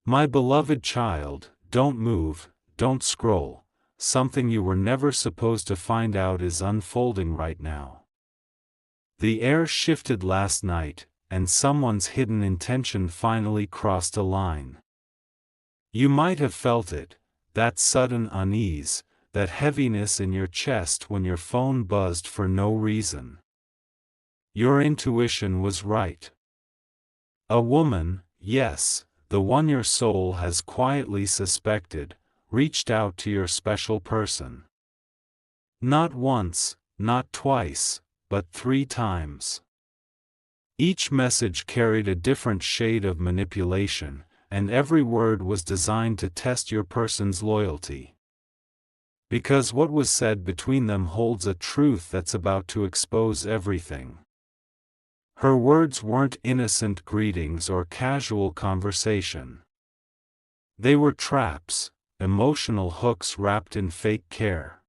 My beloved child, don't move, don't scroll. Something you were never supposed to find out is unfolding right now. The air shifted last night, and someone's hidden intention finally crossed a line. You might have felt it, that sudden unease, that heaviness in your chest when your phone buzzed for no reason. Your intuition was right. A woman, yes, the one your soul has quietly suspected, reached out to your special person. Not once, not twice, but 3 times. Each message carried a different shade of manipulation, and every word was designed to test your person's loyalty. Because what was said between them holds a truth that's about to expose everything. Her words weren't innocent greetings or casual conversation. They were traps, emotional hooks wrapped in fake care.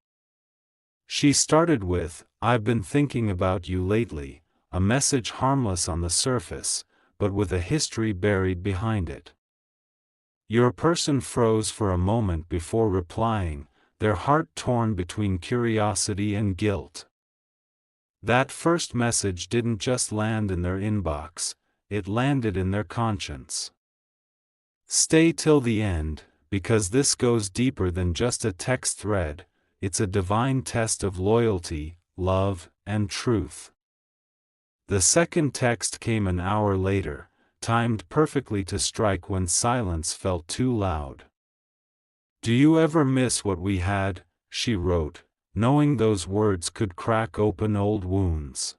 She started with, "I've been thinking about you lately," a message harmless on the surface, but with a history buried behind it. Your person froze for a moment before replying, their heart torn between curiosity and guilt. That first message didn't just land in their inbox, it landed in their conscience. Stay till the end, because this goes deeper than just a text thread, it's a divine test of loyalty, love, and truth. The second text came an hour later, timed perfectly to strike when silence felt too loud. "Do you ever miss what we had?" she wrote, knowing those words could crack open old wounds.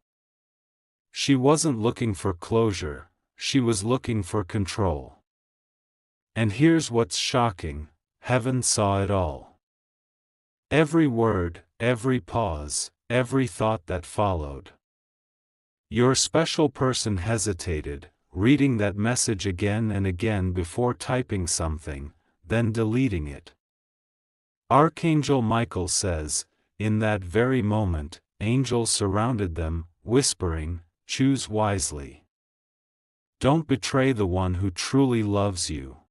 She wasn't looking for closure, she was looking for control. And here's what's shocking, heaven saw it all. Every word, every pause, every thought that followed. Your special person hesitated, reading that message again and again before typing something, then deleting it. Archangel Michael says, in that very moment, angels surrounded them, whispering, "Choose wisely. Don't betray the one who truly loves you."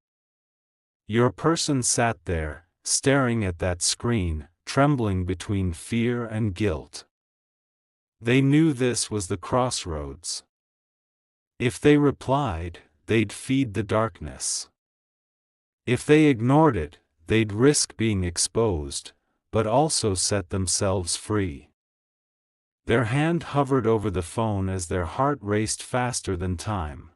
Your person sat there, staring at that screen, trembling between fear and guilt. They knew this was the crossroads. If they replied, they'd feed the darkness. If they ignored it, they'd risk being exposed, but also set themselves free. Their hand hovered over the phone as their heart raced faster than time.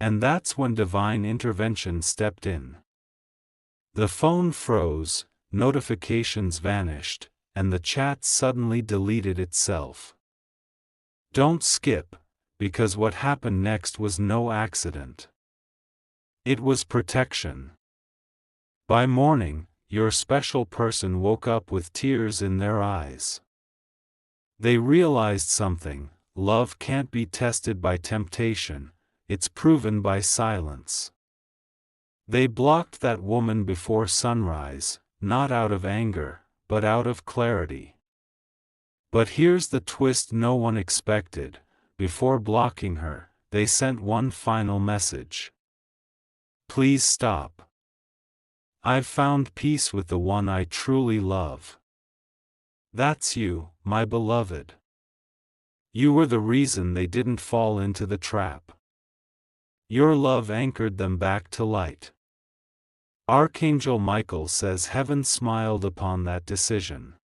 And that's when divine intervention stepped in. The phone froze, notifications vanished, and the chat suddenly deleted itself. Don't skip, because what happened next was no accident. It was protection. By morning, your special person woke up with tears in their eyes. They realized something: love can't be tested by temptation, it's proven by silence. They blocked that woman before sunrise, not out of anger, but out of clarity. But here's the twist no one expected: before blocking her, they sent one final message. "Please stop. I've found peace with the one I truly love. That's you, my beloved. You were the reason they didn't fall into the trap. Your love anchored them back to light." Archangel Michael says heaven smiled upon that decision.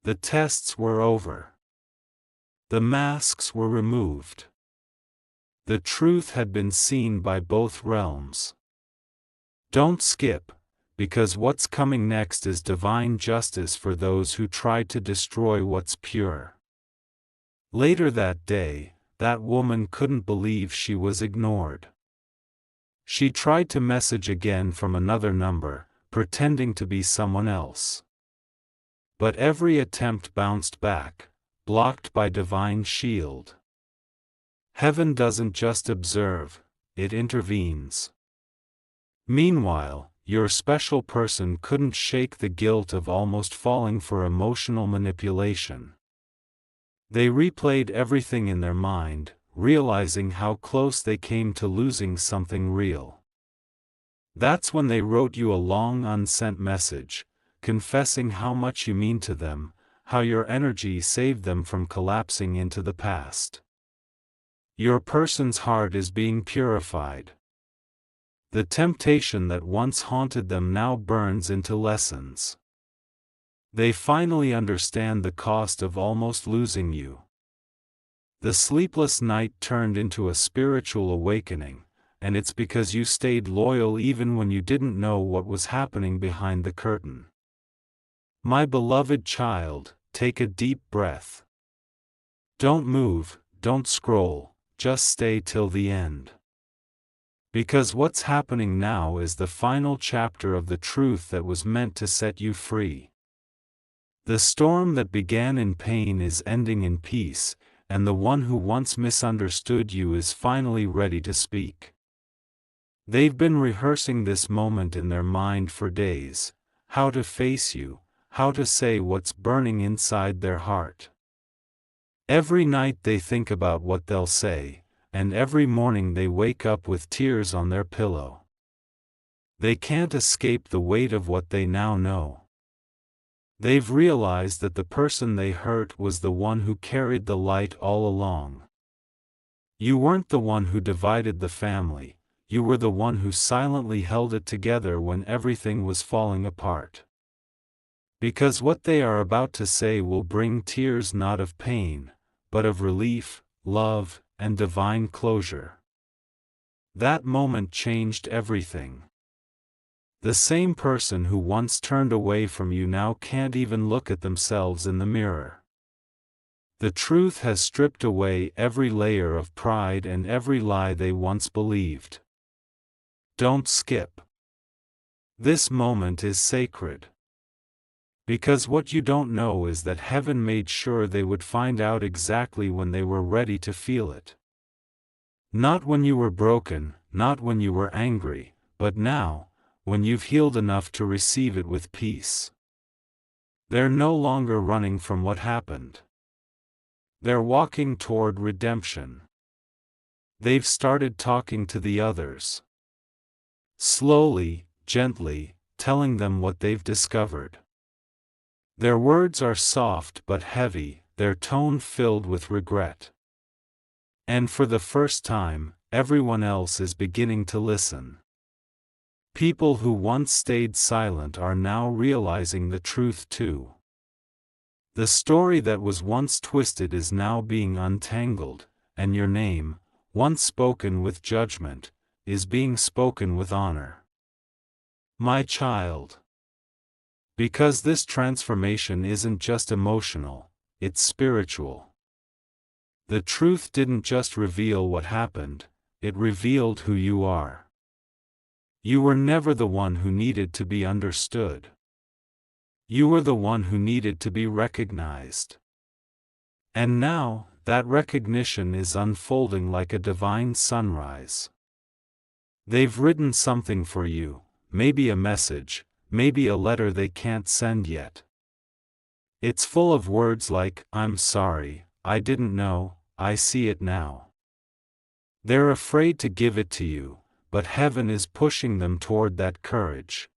The tests were over. The masks were removed. The truth had been seen by both realms. Don't skip, because what's coming next is divine justice for those who tried to destroy what's pure. Later that day, that woman couldn't believe she was ignored. She tried to message again from another number, pretending to be someone else. But every attempt bounced back, blocked by divine shield. Heaven doesn't just observe, it intervenes. Meanwhile, your special person couldn't shake the guilt of almost falling for emotional manipulation. They replayed everything in their mind, realizing how close they came to losing something real. That's when they wrote you a long unsent message, confessing how much you mean to them, how your energy saved them from collapsing into the past. Your person's heart is being purified. The temptation that once haunted them now burns into lessons. They finally understand the cost of almost losing you. The sleepless night turned into a spiritual awakening, and it's because you stayed loyal even when you didn't know what was happening behind the curtain. My beloved child, take a deep breath. Don't move, don't scroll, just stay till the end. Because what's happening now is the final chapter of the truth that was meant to set you free. The storm that began in pain is ending in peace, and the one who once misunderstood you is finally ready to speak. They've been rehearsing this moment in their mind for days, how to face you, how to say what's burning inside their heart. Every night they think about what they'll say, and every morning they wake up with tears on their pillow. They can't escape the weight of what they now know. They've realized that the person they hurt was the one who carried the light all along. You weren't the one who divided the family, you were the one who silently held it together when everything was falling apart. Because what they are about to say will bring tears not of pain, but of relief, love, and divine closure. That moment changed everything. The same person who once turned away from you now can't even look at themselves in the mirror. The truth has stripped away every layer of pride and every lie they once believed. Don't skip. This moment is sacred. Because what you don't know is that heaven made sure they would find out exactly when they were ready to feel it. Not when you were broken, not when you were angry, but now, when you've healed enough to receive it with peace. They're no longer running from what happened. They're walking toward redemption. They've started talking to the others. Slowly, gently, telling them what they've discovered. Their words are soft but heavy, their tone filled with regret. And for the first time, everyone else is beginning to listen. People who once stayed silent are now realizing the truth too. The story that was once twisted is now being untangled, and your name, once spoken with judgment, is being spoken with honor. My child. Because this transformation isn't just emotional, it's spiritual. The truth didn't just reveal what happened, it revealed who you are. You were never the one who needed to be understood. You were the one who needed to be recognized. And now, that recognition is unfolding like a divine sunrise. They've written something for you, maybe a message, maybe a letter they can't send yet. It's full of words like, "I'm sorry, I didn't know, I see it now." They're afraid to give it to you, but heaven is pushing them toward that courage.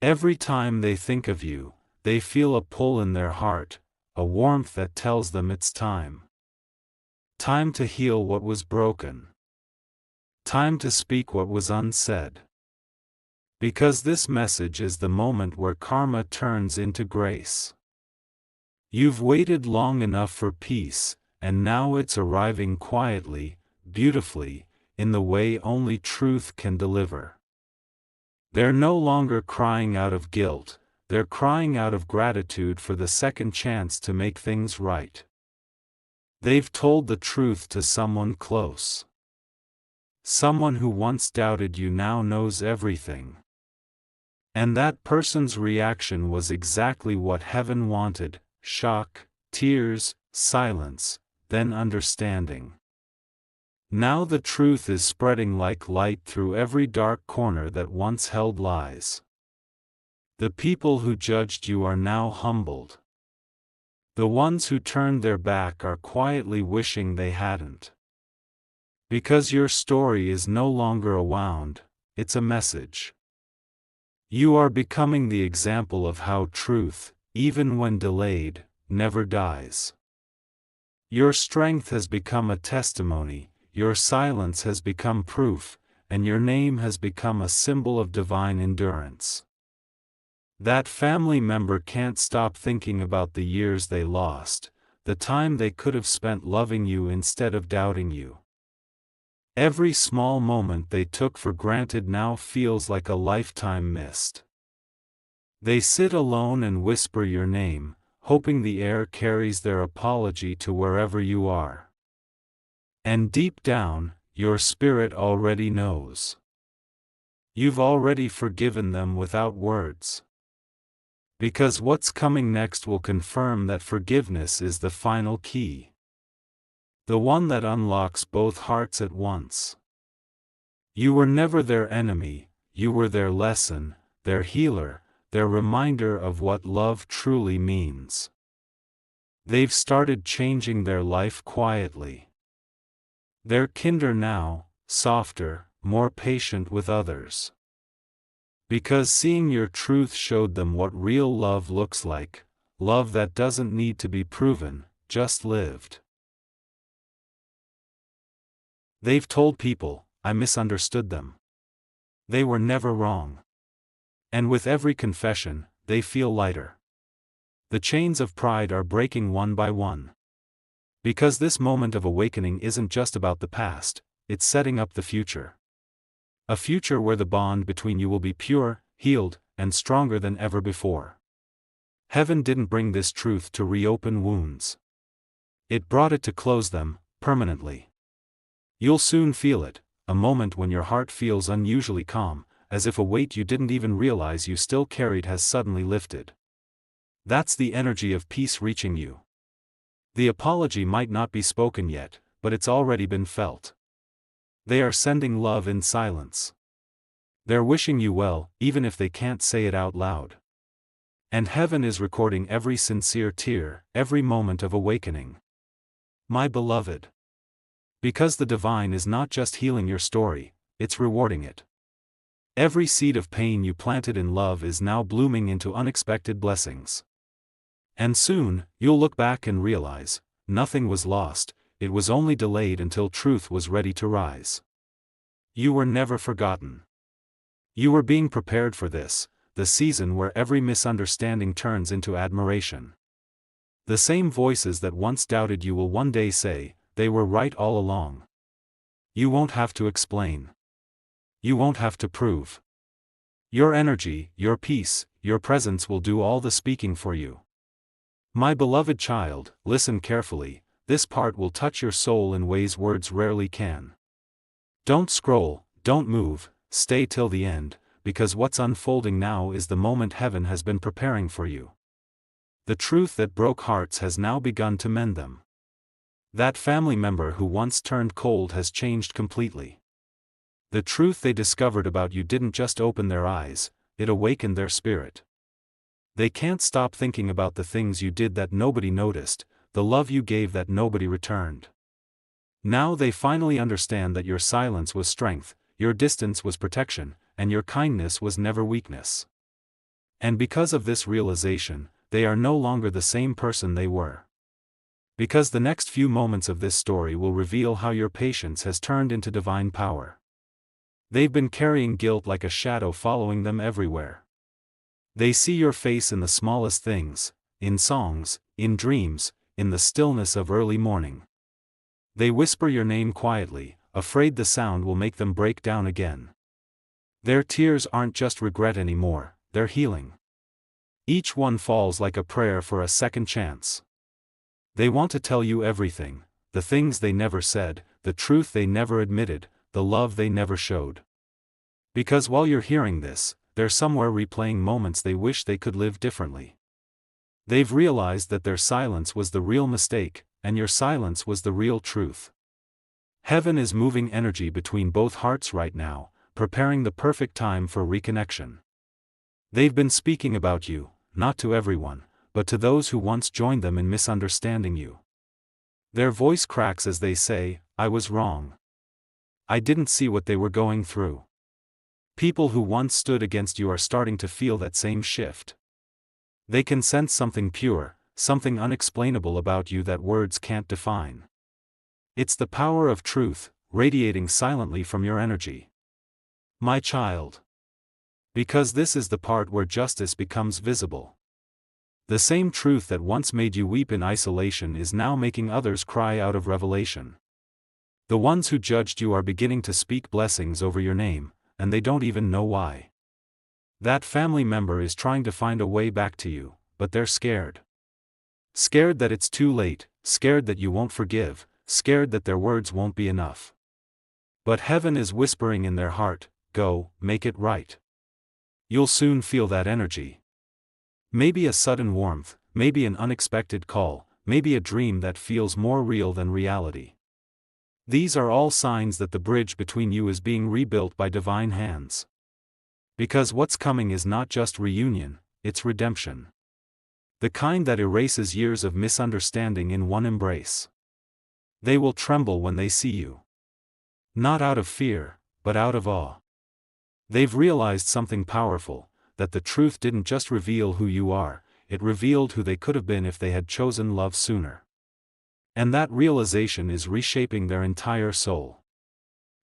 Every time they think of you, they feel a pull in their heart, a warmth that tells them it's time. Time to heal what was broken. Time to speak what was unsaid. Because this message is the moment where karma turns into grace. You've waited long enough for peace, and now it's arriving quietly, beautifully, in the way only truth can deliver. They're no longer crying out of guilt, they're crying out of gratitude for the second chance to make things right. They've told the truth to someone close. Someone who once doubted you now knows everything. And that person's reaction was exactly what heaven wanted: shock, tears, silence, then understanding. Now the truth is spreading like light through every dark corner that once held lies. The people who judged you are now humbled. The ones who turned their back are quietly wishing they hadn't. Because your story is no longer a wound, it's a message. You are becoming the example of how truth, even when delayed, never dies. Your strength has become a testimony, your silence has become proof, and your name has become a symbol of divine endurance. That family member can't stop thinking about the years they lost, the time they could have spent loving you instead of doubting you. Every small moment they took for granted now feels like a lifetime missed. They sit alone and whisper your name, hoping the air carries their apology to wherever you are. And deep down, your spirit already knows. You've already forgiven them without words. Because what's coming next will confirm that forgiveness is the final key. The one that unlocks both hearts at once. You were never their enemy, you were their lesson, their healer, their reminder of what love truly means. They've started changing their life quietly. They're kinder now, softer, more patient with others. Because seeing your truth showed them what real love looks like, love that doesn't need to be proven, just lived. They've told people, I misunderstood them. They were never wrong. And with every confession, they feel lighter. The chains of pride are breaking one by one. Because this moment of awakening isn't just about the past, it's setting up the future. A future where the bond between you will be pure, healed, and stronger than ever before. Heaven didn't bring this truth to reopen wounds. It brought it to close them, permanently. You'll soon feel it, a moment when your heart feels unusually calm, as if a weight you didn't even realize you still carried has suddenly lifted. That's the energy of peace reaching you. The apology might not be spoken yet, but it's already been felt. They are sending love in silence. They're wishing you well, even if they can't say it out loud. And heaven is recording every sincere tear, every moment of awakening. My beloved. Because the divine is not just healing your story, it's rewarding it. Every seed of pain you planted in love is now blooming into unexpected blessings. And soon, you'll look back and realize, nothing was lost, it was only delayed until truth was ready to rise. You were never forgotten. You were being prepared for this, the season where every misunderstanding turns into admiration. The same voices that once doubted you will one day say, they were right all along. You won't have to explain. You won't have to prove. Your energy, your peace, your presence will do all the speaking for you. My beloved child, listen carefully, this part will touch your soul in ways words rarely can. Don't scroll, don't move, stay till the end, because what's unfolding now is the moment heaven has been preparing for you. The truth that broke hearts has now begun to mend them. That family member who once turned cold has changed completely. The truth they discovered about you didn't just open their eyes, it awakened their spirit. They can't stop thinking about the things you did that nobody noticed, the love you gave that nobody returned. Now they finally understand that your silence was strength, your distance was protection, and your kindness was never weakness. And because of this realization, they are no longer the same person they were. Because the next few moments of this story will reveal how your patience has turned into divine power. They've been carrying guilt like a shadow following them everywhere. They see your face in the smallest things, in songs, in dreams, in the stillness of early morning. They whisper your name quietly, afraid the sound will make them break down again. Their tears aren't just regret anymore, they're healing. Each one falls like a prayer for a second chance. They want to tell you everything, the things they never said, the truth they never admitted, the love they never showed. Because while you're hearing this, they're somewhere replaying moments they wish they could live differently. They've realized that their silence was the real mistake, and your silence was the real truth. Heaven is moving energy between both hearts right now, preparing the perfect time for reconnection. They've been speaking about you, not to everyone, but to those who once joined them in misunderstanding you. Their voice cracks as they say, I was wrong. I didn't see what they were going through. People who once stood against you are starting to feel that same shift. They can sense something pure, something unexplainable about you that words can't define. It's the power of truth, radiating silently from your energy. My child. Because this is the part where justice becomes visible. The same truth that once made you weep in isolation is now making others cry out of revelation. The ones who judged you are beginning to speak blessings over your name, and they don't even know why. That family member is trying to find a way back to you, but they're scared. Scared that it's too late, scared that you won't forgive, scared that their words won't be enough. But heaven is whispering in their heart, go, make it right. You'll soon feel that energy. Maybe a sudden warmth, maybe an unexpected call, maybe a dream that feels more real than reality. These are all signs that the bridge between you is being rebuilt by divine hands. Because what's coming is not just reunion, it's redemption. The kind that erases years of misunderstanding in one embrace. They will tremble when they see you. Not out of fear, but out of awe. They've realized something powerful, that the truth didn't just reveal who you are, it revealed who they could have been if they had chosen love sooner. And that realization is reshaping their entire soul.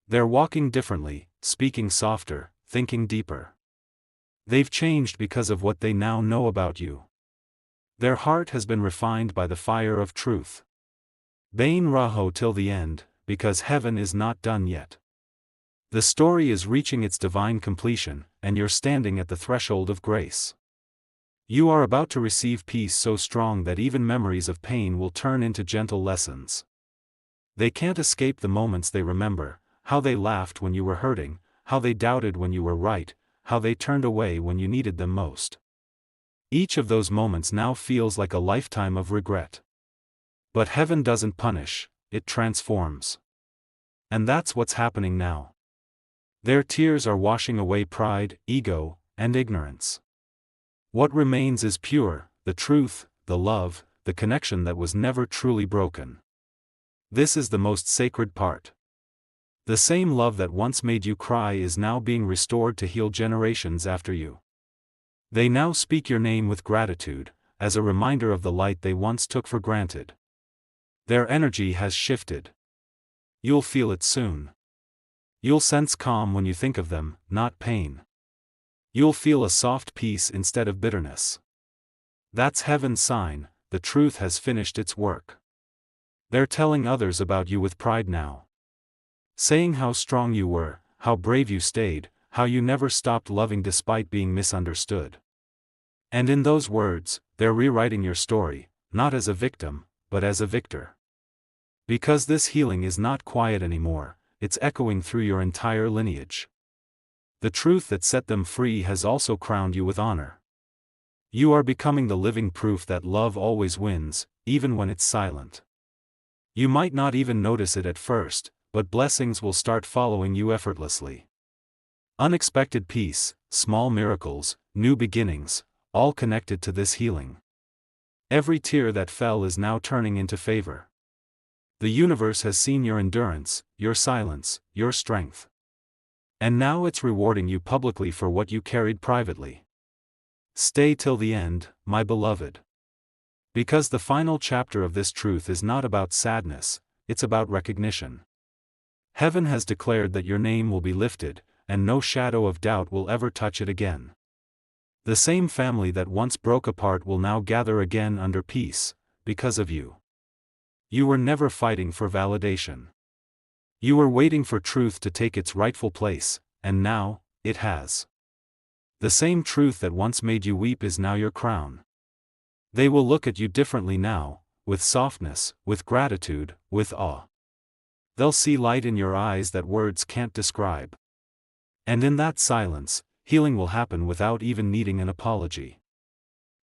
They're walking differently, speaking softer, thinking deeper. They've changed because of what they now know about you. Their heart has been refined by the fire of truth. Bain Raho till the end, because heaven is not done yet. The story is reaching its divine completion, and you're standing at the threshold of grace. You are about to receive peace so strong that even memories of pain will turn into gentle lessons. They can't escape the moments they remember, how they laughed when you were hurting, how they doubted when you were right, how they turned away when you needed them most. Each of those moments now feels like a lifetime of regret. But heaven doesn't punish, it transforms. And that's what's happening now. Their tears are washing away pride, ego, and ignorance. What remains is pure, the truth, the love, the connection that was never truly broken. This is the most sacred part. The same love that once made you cry is now being restored to heal generations after you. They now speak your name with gratitude, as a reminder of the light they once took for granted. Their energy has shifted. You'll feel it soon. You'll sense calm when you think of them, not pain. You'll feel a soft peace instead of bitterness. That's heaven's sign, the truth has finished its work. They're telling others about you with pride now. Saying how strong you were, how brave you stayed, how you never stopped loving despite being misunderstood. And in those words, they're rewriting your story, not as a victim, but as a victor. Because this healing is not quiet anymore, it's echoing through your entire lineage. The truth that set them free has also crowned you with honor. You are becoming the living proof that love always wins, even when it's silent. You might not even notice it at first, but blessings will start following you effortlessly. Unexpected peace, small miracles, new beginnings, all connected to this healing. Every tear that fell is now turning into favor. The universe has seen your endurance, your silence, your strength. And now it's rewarding you publicly for what you carried privately. Stay till the end, my beloved. Because the final chapter of this truth is not about sadness, it's about recognition. Heaven has declared that your name will be lifted, and no shadow of doubt will ever touch it again. The same family that once broke apart will now gather again under peace, because of you. You were never fighting for validation. You were waiting for truth to take its rightful place, and now, it has. The same truth that once made you weep is now your crown. They will look at you differently now, with softness, with gratitude, with awe. They'll see light in your eyes that words can't describe. And in that silence, healing will happen without even needing an apology.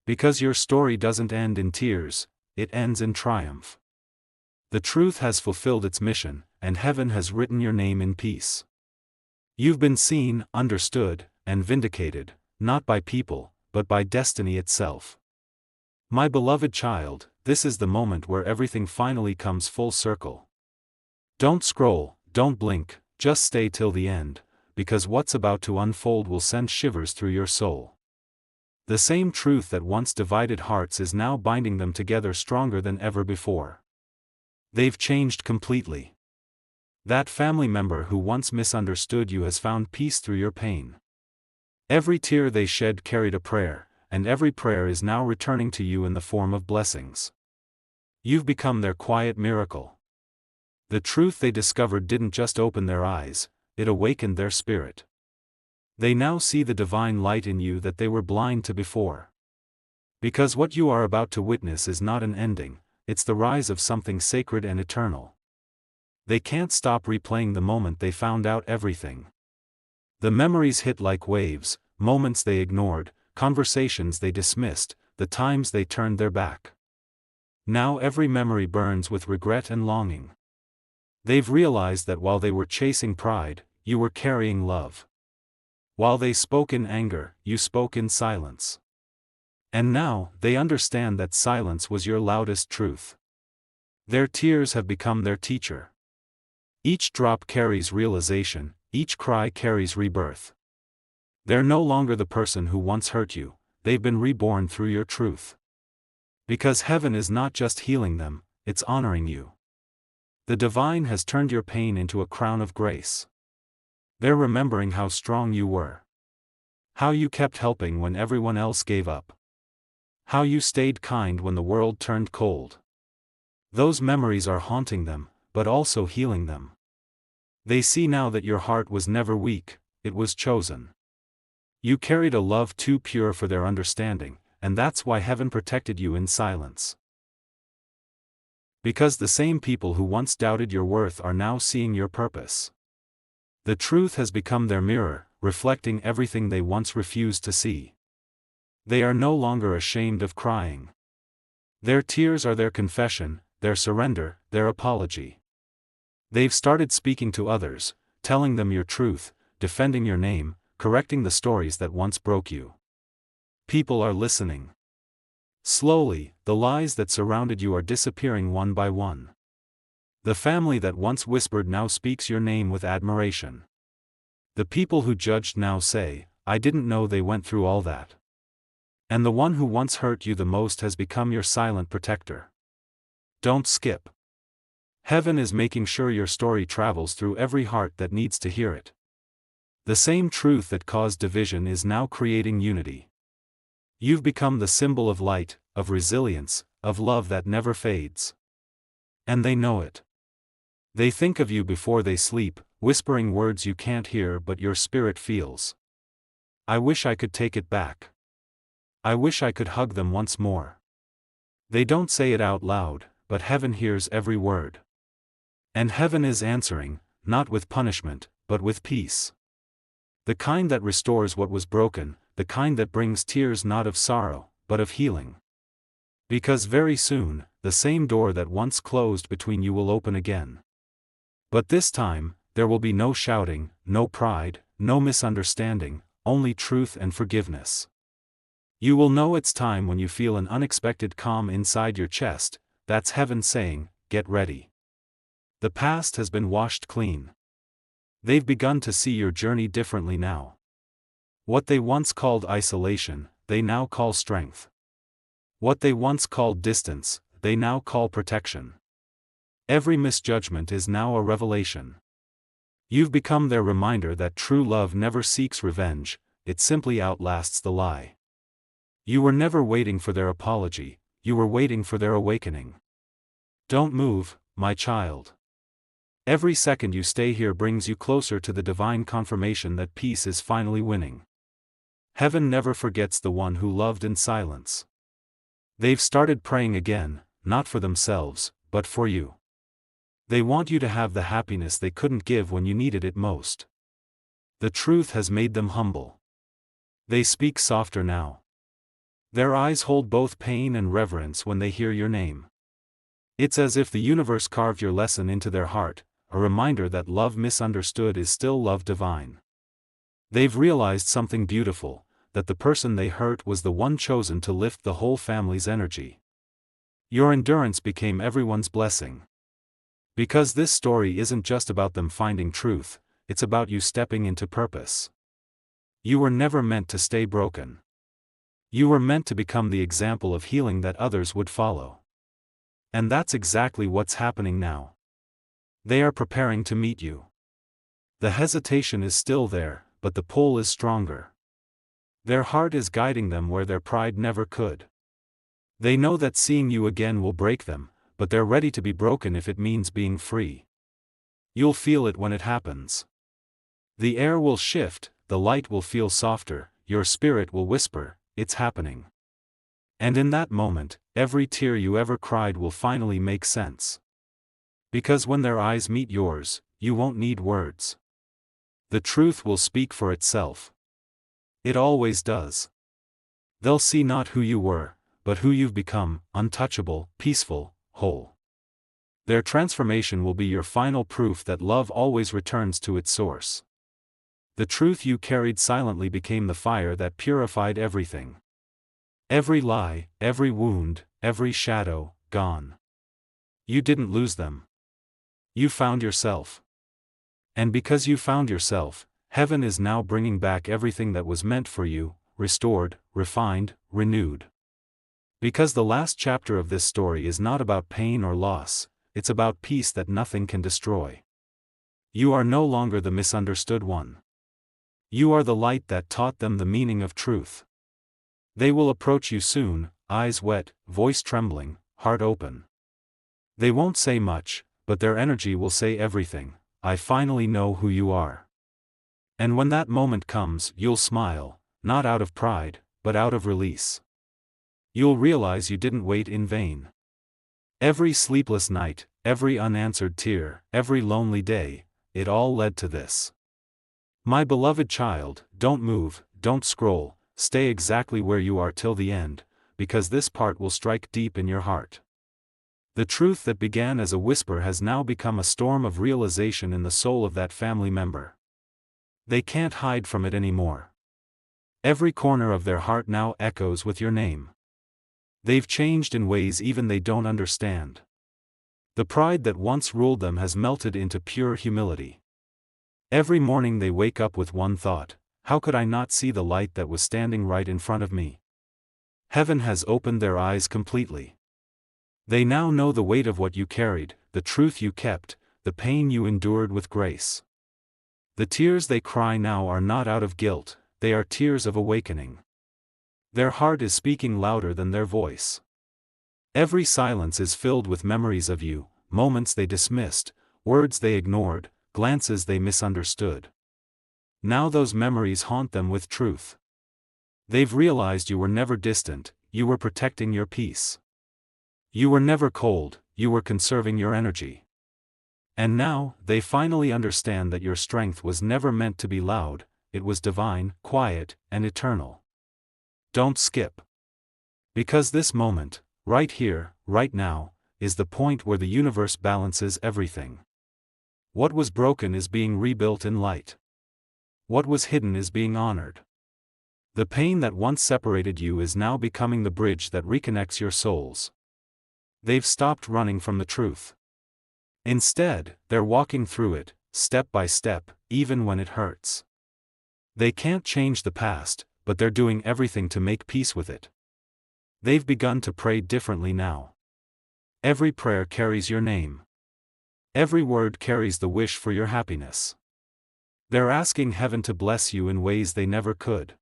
Because your story doesn't end in tears, it ends in triumph. The truth has fulfilled its mission, and heaven has written your name in peace. You've been seen, understood, and vindicated, not by people, but by destiny itself. My beloved child, this is the moment where everything finally comes full circle. Don't scroll, don't blink, just stay till the end, because what's about to unfold will send shivers through your soul. The same truth that once divided hearts is now binding them together stronger than ever before. They've changed completely. That family member who once misunderstood you has found peace through your pain. Every tear they shed carried a prayer, and every prayer is now returning to you in the form of blessings. You've become their quiet miracle. The truth they discovered didn't just open their eyes, it awakened their spirit. They now see the divine light in you that they were blind to before. Because what you are about to witness is not an ending, it's the rise of something sacred and eternal. They can't stop replaying the moment they found out everything. The memories hit like waves, moments they ignored, conversations they dismissed, the times they turned their back. Now every memory burns with regret and longing. They've realized that while they were chasing pride, you were carrying love. While they spoke in anger, you spoke in silence. And now, they understand that silence was your loudest truth. Their tears have become their teacher. Each drop carries realization, each cry carries rebirth. They're no longer the person who once hurt you, they've been reborn through your truth. Because heaven is not just healing them, it's honoring you. The divine has turned your pain into a crown of grace. They're remembering how strong you were. How you kept helping when everyone else gave up. How you stayed kind when the world turned cold. Those memories are haunting them, but also healing them. They see now that your heart was never weak, it was chosen. You carried a love too pure for their understanding, and that's why heaven protected you in silence. Because the same people who once doubted your worth are now seeing your purpose. The truth has become their mirror, reflecting everything they once refused to see. They are no longer ashamed of crying. Their tears are their confession, their surrender, their apology. They've started speaking to others, telling them your truth, defending your name, correcting the stories that once broke you. People are listening. Slowly, the lies that surrounded you are disappearing one by one. The family that once whispered now speaks your name with admiration. The people who judged now say, "I didn't know they went through all that." And the one who once hurt you the most has become your silent protector. Don't skip. Heaven is making sure your story travels through every heart that needs to hear it. The same truth that caused division is now creating unity. You've become the symbol of light, of resilience, of love that never fades. And they know it. They think of you before they sleep, whispering words you can't hear but your spirit feels. I wish I could take it back. I wish I could hug them once more. They don't say it out loud, but heaven hears every word. And heaven is answering, not with punishment, but with peace. The kind that restores what was broken, the kind that brings tears not of sorrow, but of healing. Because very soon, the same door that once closed between you will open again. But this time, there will be no shouting, no pride, no misunderstanding, only truth and forgiveness. You will know it's time when you feel an unexpected calm inside your chest. That's heaven saying, get ready. The past has been washed clean. They've begun to see your journey differently now. What they once called isolation, they now call strength. What they once called distance, they now call protection. Every misjudgment is now a revelation. You've become their reminder that true love never seeks revenge, it simply outlasts the lie. You were never waiting for their apology, you were waiting for their awakening. Don't move, my child. Every second you stay here brings you closer to the divine confirmation that peace is finally winning. Heaven never forgets the one who loved in silence. They've started praying again, not for themselves, but for you. They want you to have the happiness they couldn't give when you needed it most. The truth has made them humble. They speak softer now. Their eyes hold both pain and reverence when they hear your name. It's as if the universe carved your lesson into their heart, a reminder that love misunderstood is still love divine. They've realized something beautiful, that the person they hurt was the one chosen to lift the whole family's energy. Your endurance became everyone's blessing. Because this story isn't just about them finding truth, it's about you stepping into purpose. You were never meant to stay broken. You were meant to become the example of healing that others would follow. And that's exactly what's happening now. They are preparing to meet you. The hesitation is still there, but the pull is stronger. Their heart is guiding them where their pride never could. They know that seeing you again will break them, but they're ready to be broken if it means being free. You'll feel it when it happens. The air will shift, the light will feel softer, your spirit will whisper, "It's happening." And in that moment, every tear you ever cried will finally make sense. Because when their eyes meet yours, you won't need words. The truth will speak for itself. It always does. They'll see not who you were, but who you've become, untouchable, peaceful, whole. Their transformation will be your final proof that love always returns to its source. The truth you carried silently became the fire that purified everything. Every lie, every wound, every shadow, gone. You didn't lose them. You found yourself. And because you found yourself, heaven is now bringing back everything that was meant for you, restored, refined, renewed. Because the last chapter of this story is not about pain or loss, it's about peace that nothing can destroy. You are no longer the misunderstood one. You are the light that taught them the meaning of truth. They will approach you soon, eyes wet, voice trembling, heart open. They won't say much, but their energy will say everything. I finally know who you are. And when that moment comes, you'll smile, not out of pride, but out of release. You'll realize you didn't wait in vain. Every sleepless night, every unanswered tear, every lonely day, it all led to this. My beloved child, don't move, don't scroll, stay exactly where you are till the end, because this part will strike deep in your heart. The truth that began as a whisper has now become a storm of realization in the soul of that family member. They can't hide from it anymore. Every corner of their heart now echoes with your name. They've changed in ways even they don't understand. The pride that once ruled them has melted into pure humility. Every morning they wake up with one thought: how could I not see the light that was standing right in front of me? Heaven has opened their eyes completely. They now know the weight of what you carried, the truth you kept, the pain you endured with grace. The tears they cry now are not out of guilt, they are tears of awakening. Their heart is speaking louder than their voice. Every silence is filled with memories of you, moments they dismissed, words they ignored, glances they misunderstood. Now those memories haunt them with truth. They've realized you were never distant, you were protecting your peace. You were never cold, you were conserving your energy. And now, they finally understand that your strength was never meant to be loud, it was divine, quiet, and eternal. Don't skip. Because this moment, right here, right now, is the point where the universe balances everything. What was broken is being rebuilt in light. What was hidden is being honored. The pain that once separated you is now becoming the bridge that reconnects your souls. They've stopped running from the truth. Instead, they're walking through it, step by step, even when it hurts. They can't change the past, but they're doing everything to make peace with it. They've begun to pray differently now. Every prayer carries your name. Every word carries the wish for your happiness. They're asking heaven to bless you in ways they never could.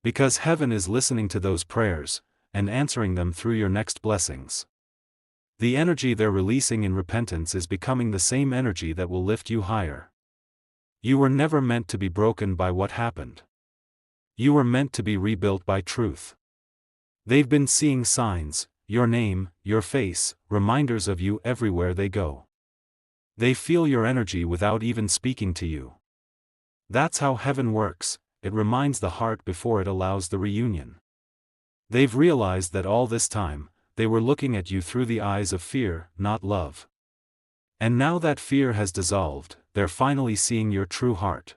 Because heaven is listening to those prayers, and answering them through your next blessings. The energy they're releasing in repentance is becoming the same energy that will lift you higher. You were never meant to be broken by what happened. You were meant to be rebuilt by truth. They've been seeing signs, your name, your face, reminders of you everywhere they go. They feel your energy without even speaking to you. That's how heaven works, it reminds the heart before it allows the reunion. They've realized that all this time, they were looking at you through the eyes of fear, not love. And now that fear has dissolved, they're finally seeing your true heart.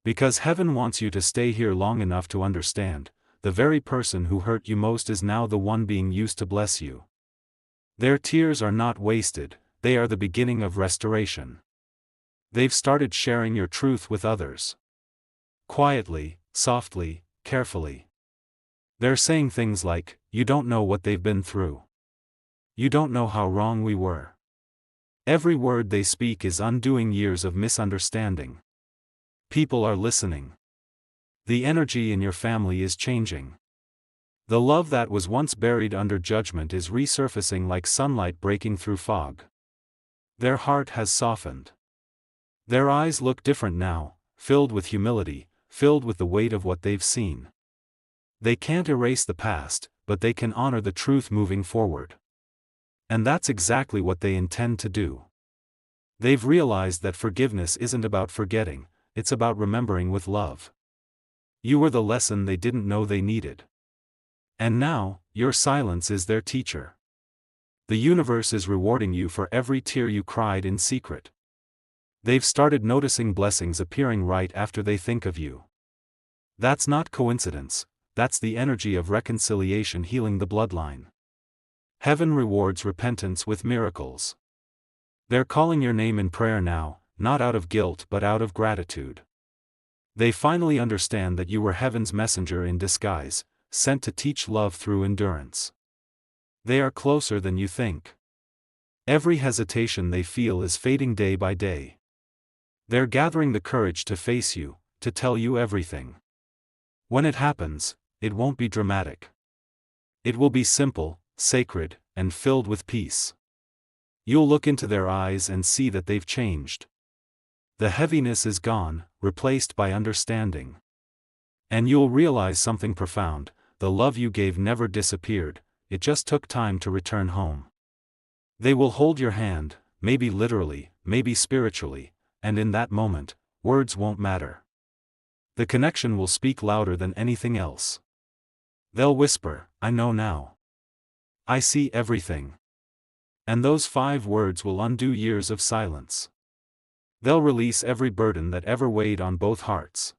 Because heaven wants you to stay here long enough to understand, the very person who hurt you most is now the one being used to bless you. Their tears are not wasted, they are the beginning of restoration. They've started sharing your truth with others. Quietly, softly, carefully. They're saying things like, "You don't know what they've been through. You don't know how wrong we were." Every word they speak is undoing years of misunderstanding. People are listening. The energy in your family is changing. The love that was once buried under judgment is resurfacing like sunlight breaking through fog. Their heart has softened. Their eyes look different now, filled with humility, filled with the weight of what they've seen. They can't erase the past, but they can honor the truth moving forward. And that's exactly what they intend to do. They've realized that forgiveness isn't about forgetting, it's about remembering with love. You were the lesson they didn't know they needed. And now, your silence is their teacher. The universe is rewarding you for every tear you cried in secret. They've started noticing blessings appearing right after they think of you. That's not coincidence, that's the energy of reconciliation healing the bloodline. Heaven rewards repentance with miracles. They're calling your name in prayer now, not out of guilt but out of gratitude. They finally understand that you were heaven's messenger in disguise, sent to teach love through endurance. They are closer than you think. Every hesitation they feel is fading day by day. They're gathering the courage to face you, to tell you everything. When it happens, it won't be dramatic. It will be simple, sacred, and filled with peace. You'll look into their eyes and see that they've changed. The heaviness is gone, replaced by understanding. And you'll realize something profound: the love you gave never disappeared, it just took time to return home. They will hold your hand, maybe literally, maybe spiritually, and in that moment, words won't matter. The connection will speak louder than anything else. They'll whisper, "I know now. I see everything." And those 5 words will undo years of silence. They'll release every burden that ever weighed on both hearts.